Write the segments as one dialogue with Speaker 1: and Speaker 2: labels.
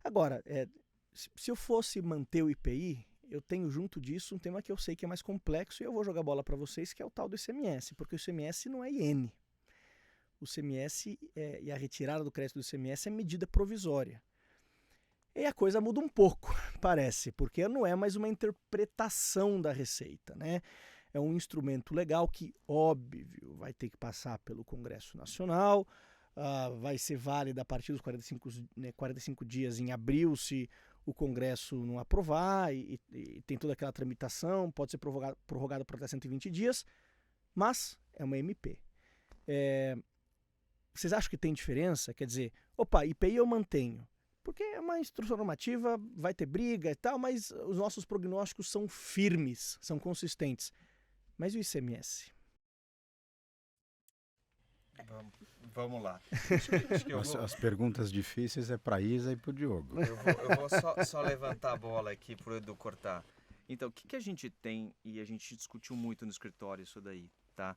Speaker 1: Agora, se eu fosse manter o IPI, eu tenho junto disso um tema que eu sei que é mais complexo e eu vou jogar bola para vocês, que é o tal do ICMS, porque o ICMS não é iene. O ICMS e a retirada do crédito do ICMS é medida provisória. E a coisa muda um pouco, parece, porque não é mais uma interpretação da Receita, né? É um instrumento legal que, óbvio, vai ter que passar pelo Congresso Nacional, vai ser válida a partir dos 45 dias em abril, se o Congresso não aprovar, e tem toda aquela tramitação, pode ser prorrogado por até 120 dias, mas é uma MP. Vocês acham que tem diferença? Quer dizer, IPI eu mantenho, porque é uma instrução normativa, vai ter briga e tal, mas os nossos prognósticos são firmes, são consistentes. Mas e o ICMS?
Speaker 2: Vamos lá.
Speaker 3: As perguntas difíceis é para Isa e para o Diogo.
Speaker 2: Eu vou só levantar a bola aqui para o Edu cortar. Então, o que a gente tem, e a gente discutiu muito no escritório isso daí, tá?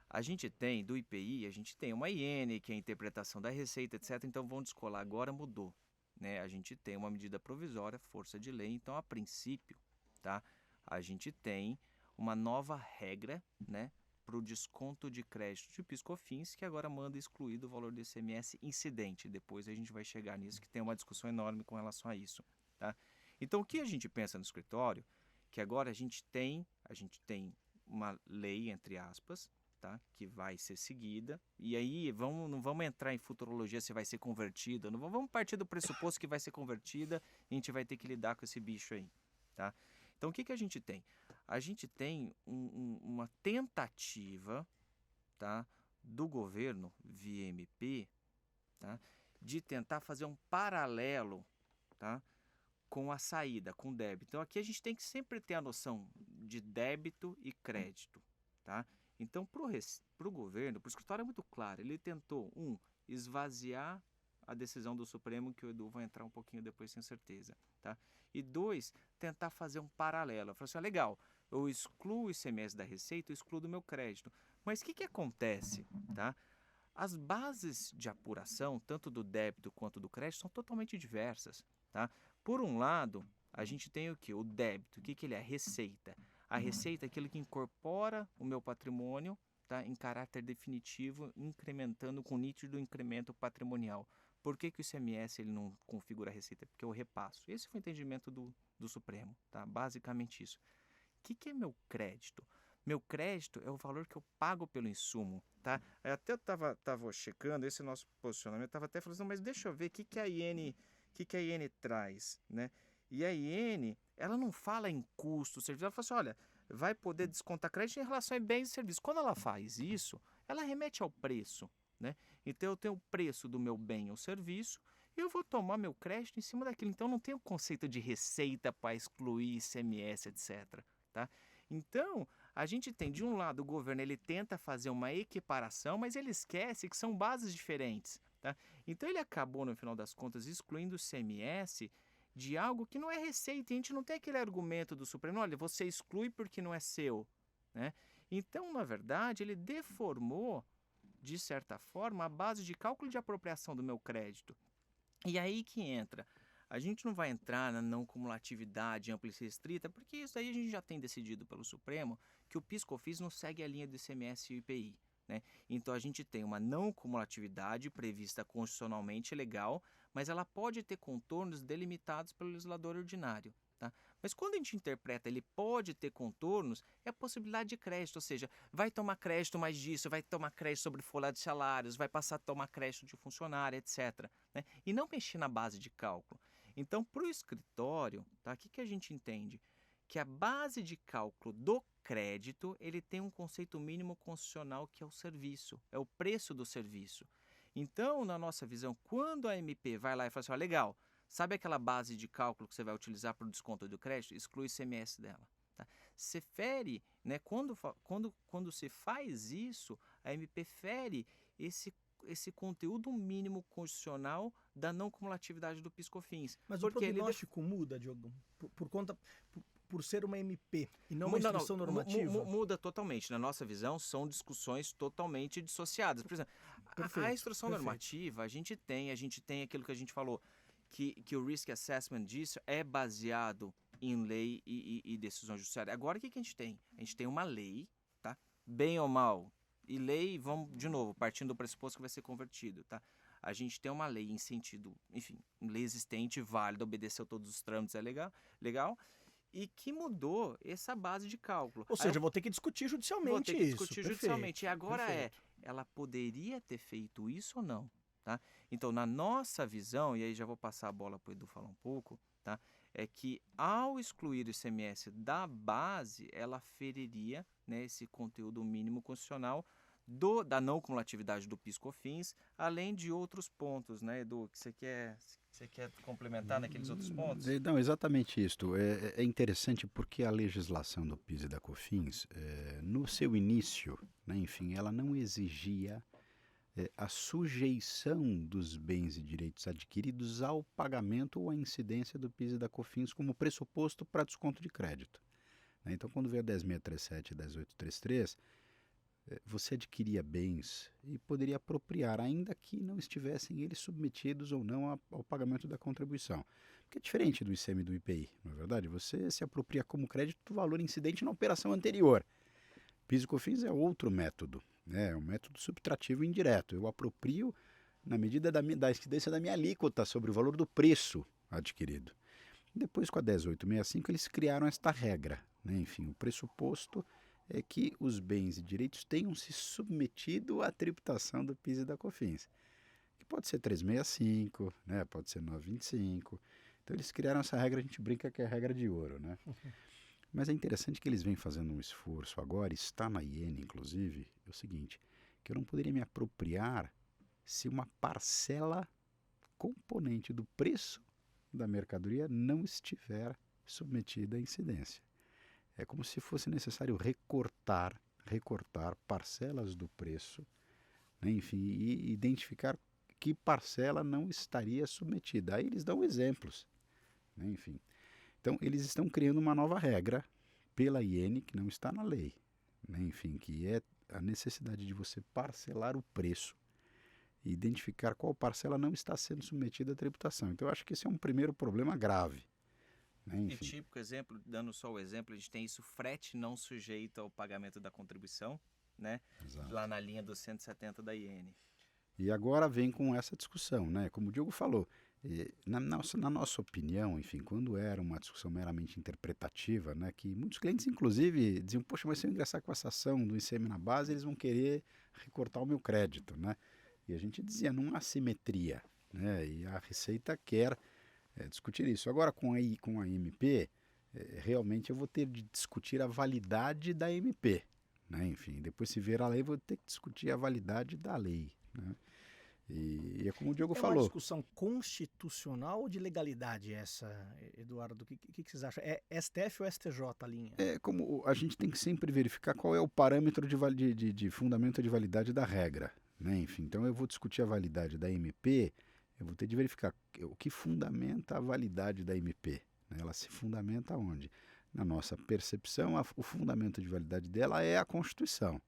Speaker 2: A gente tem, do IPI, a gente tem uma iene, que é a interpretação da Receita, etc. Então, vamos descolar. Agora mudou, né? A gente tem uma medida provisória, força de lei. Então, a princípio, tá? A gente tem uma nova regra, né? Para o desconto de crédito de PIS/COFINS, que agora manda excluir do valor do ICMS incidente. Depois a gente vai chegar nisso, que tem uma discussão enorme com relação a isso, tá? Então, o que a gente pensa no escritório, que agora a gente tem uma lei, entre aspas, tá? Que vai ser seguida, e aí não vamos entrar em futurologia se vai ser convertida, não vamos partir do pressuposto que vai ser convertida e a gente vai ter que lidar com esse bicho aí, tá? Então, o que a gente tem? A gente tem uma tentativa, tá, do governo, via MP, tá, de tentar fazer um paralelo, tá, com a saída, com o débito. Então, aqui a gente tem que sempre ter a noção de débito e crédito. Tá? Então, para o governo, para o escritório é muito claro. Ele tentou, esvaziar a decisão do Supremo, que o Edu vai entrar um pouquinho depois, sem certeza. Tá? E 2, tentar fazer um paralelo. Eu falei assim, legal, eu excluo o ICMS da Receita, eu excluo do meu crédito. Mas o que acontece? Tá? As bases de apuração, tanto do débito quanto do crédito, são totalmente diversas. Tá? Por um lado, a gente tem o quê? O débito. O que ele é? A receita. A receita é aquilo que incorpora o meu patrimônio, tá, em caráter definitivo, incrementando com nítido incremento patrimonial. Por que o ICMS ele não configura a receita? Porque eu repasso. Esse foi o entendimento do Supremo. Tá? Basicamente isso. O que é meu crédito? Meu crédito é o valor que eu pago pelo insumo. Tá? Eu até estava checando esse nosso posicionamento, estava até falando, mas deixa eu ver o que a iene traz, né? E a iene, ela não fala em custo, serviço, ela fala assim, olha, vai poder descontar crédito em relação a bens e serviços. Quando ela faz isso, ela remete ao preço, né? Então eu tenho o preço do meu bem ou serviço e eu vou tomar meu crédito em cima daquilo. Então não tem o conceito de receita para excluir ICMS, etc. Tá? Então, a gente tem, de um lado, o governo ele tenta fazer uma equiparação, mas ele esquece que são bases diferentes. Tá? Então ele acabou, no final das contas, excluindo o ICMS de algo que não é receita. E a gente não tem aquele argumento do Supremo, olha, você exclui porque não é seu. Né? Então, na verdade, ele deformou, de certa forma, a base de cálculo de apropriação do meu crédito. E aí que entra. A gente não vai entrar na não cumulatividade ampla e restrita, porque isso aí a gente já tem decidido pelo Supremo, que o PIS/COFINS não segue a linha do ICMS e o IPI. Né? Então a gente tem uma não cumulatividade prevista constitucionalmente legal, mas ela pode ter contornos delimitados pelo legislador ordinário. Tá? Mas quando a gente interpreta ele pode ter contornos, é a possibilidade de crédito, ou seja, vai tomar crédito mais disso, vai tomar crédito sobre folha de salários, vai passar a tomar crédito de funcionário, etc. Né? E não mexer na base de cálculo. Então, para o escritório, tá? O que a gente entende? Que a base de cálculo do crédito, ele tem um conceito mínimo constitucional que é o serviço, é o preço do serviço. Então, na nossa visão, quando a MP vai lá e fala assim, legal, sabe aquela base de cálculo que você vai utilizar para o desconto do crédito? Exclui o ICMS dela. Tá? Se fere, né, quando se faz isso, a MP fere esse conteúdo mínimo constitucional da não cumulatividade do PIS/COFINS.
Speaker 1: Mas o prognóstico muda, Diogo, por ser uma MP e não uma instrução normativa?
Speaker 2: Muda totalmente. Na nossa visão, são discussões totalmente dissociadas. Por exemplo, a instrução normativa, a gente tem aquilo que a gente falou. que o risk assessment disso é baseado em lei e decisão judiciária. Agora, o que a gente tem? A gente tem uma lei, tá? Bem ou mal. E lei, vamos, de novo, partindo do pressuposto que vai ser convertido, tá? A gente tem uma lei em sentido, enfim, lei existente, válida, obedeceu todos os trâmites, é legal, e que mudou essa base de cálculo.
Speaker 1: Ou seja, eu vou ter que discutir judicialmente
Speaker 2: vou ter que
Speaker 1: isso.
Speaker 2: discutir
Speaker 1: Perfeito,
Speaker 2: judicialmente. E agora
Speaker 1: perfeito.
Speaker 2: ela poderia ter feito isso ou não, tá? Então, na nossa visão, e aí já vou passar a bola para o Edu falar um pouco, tá? É que ao excluir o ICMS da base, ela feriria, né, esse conteúdo mínimo constitucional da não cumulatividade do PIS/COFINS, além de outros pontos, né, Edu, que você quer complementar naqueles outros pontos?
Speaker 3: Não, exatamente isso. É interessante porque a legislação do PIS e da COFINS, no seu início, né, enfim, ela não exigia a sujeição dos bens e direitos adquiridos ao pagamento ou à incidência do PIS e da COFINS como pressuposto para desconto de crédito, né? Então, quando veio a 10.637 e 10.833, você adquiria bens e poderia apropriar, ainda que não estivessem eles submetidos ou não ao pagamento da contribuição. Porque é diferente do ICM e do IPI, não é verdade? Você se apropria como crédito do valor incidente na operação anterior. PIS e COFINS é outro método, né? É um método subtrativo indireto. Eu aproprio na medida da incidência da minha alíquota sobre o valor do preço adquirido. Depois, com a 10.865, eles criaram esta regra, né? Enfim, o pressuposto é que os bens e direitos tenham se submetido à tributação do PIS e da COFINS, que pode ser 365, né? Pode ser 925. Então, eles criaram essa regra, a gente brinca que é a regra de ouro, né? Mas é interessante que eles vêm fazendo um esforço agora, está na IN, inclusive, é o seguinte, que eu não poderia me apropriar se uma parcela componente do preço da mercadoria não estiver submetida à incidência. É como se fosse necessário recortar parcelas do preço, né, enfim, e identificar que parcela não estaria submetida. Aí eles dão exemplos, né, enfim. Então, eles estão criando uma nova regra pela IN, que não está na lei, né? Enfim, que é a necessidade de você parcelar o preço e identificar qual parcela não está sendo submetida à tributação. Então, eu acho que esse é um primeiro problema grave, né? Enfim.
Speaker 2: E típico exemplo, dando só o exemplo, a gente tem isso, frete não sujeito ao pagamento da contribuição, né?
Speaker 3: Exato.
Speaker 2: Lá na linha dos 170 da IN.
Speaker 3: E agora vem com essa discussão, né? Como o Diogo falou, na nossa opinião, enfim, quando era uma discussão meramente interpretativa, né, que muitos clientes, inclusive, diziam, poxa, mas se eu ingressar com essa ação do ICM na base, eles vão querer recortar o meu crédito, né? E a gente dizia, não há simetria, né? E a Receita quer discutir isso. Agora, com a MP, realmente eu vou ter de discutir a validade da MP, né? Enfim, depois se vier a lei, vou ter que discutir a validade da lei, né? E é como o Diogo
Speaker 1: É
Speaker 3: falou.
Speaker 1: uma discussão constitucional ou de legalidade essa, Eduardo? O que vocês acham? É STF ou STJ a linha?
Speaker 3: É como a gente tem que sempre verificar qual é o parâmetro de fundamento de validade da regra, né? Enfim, então eu vou discutir a validade da MP, eu vou ter de verificar o que fundamenta a validade da MP, né? Ela se fundamenta onde? Na nossa percepção, o fundamento de validade dela é a Constituição,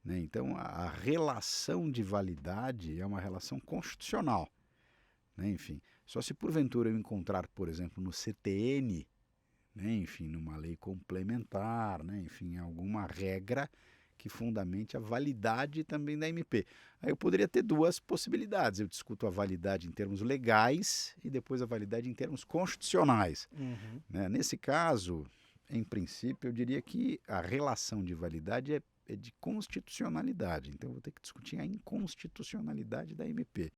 Speaker 3: né? Então, a relação de validade é uma relação constitucional, né? Enfim, só se porventura eu encontrar, por exemplo, no CTN, né? Enfim, numa lei complementar, né? Enfim, alguma regra que fundamente a validade também da MP. Aí eu poderia ter duas possibilidades. Eu discuto a validade em termos legais e depois a validade em termos constitucionais.
Speaker 1: Uhum.
Speaker 3: Né? Nesse caso, em princípio, eu diria que a relação de validade é de constitucionalidade. Então, eu vou ter que discutir a inconstitucionalidade da MP.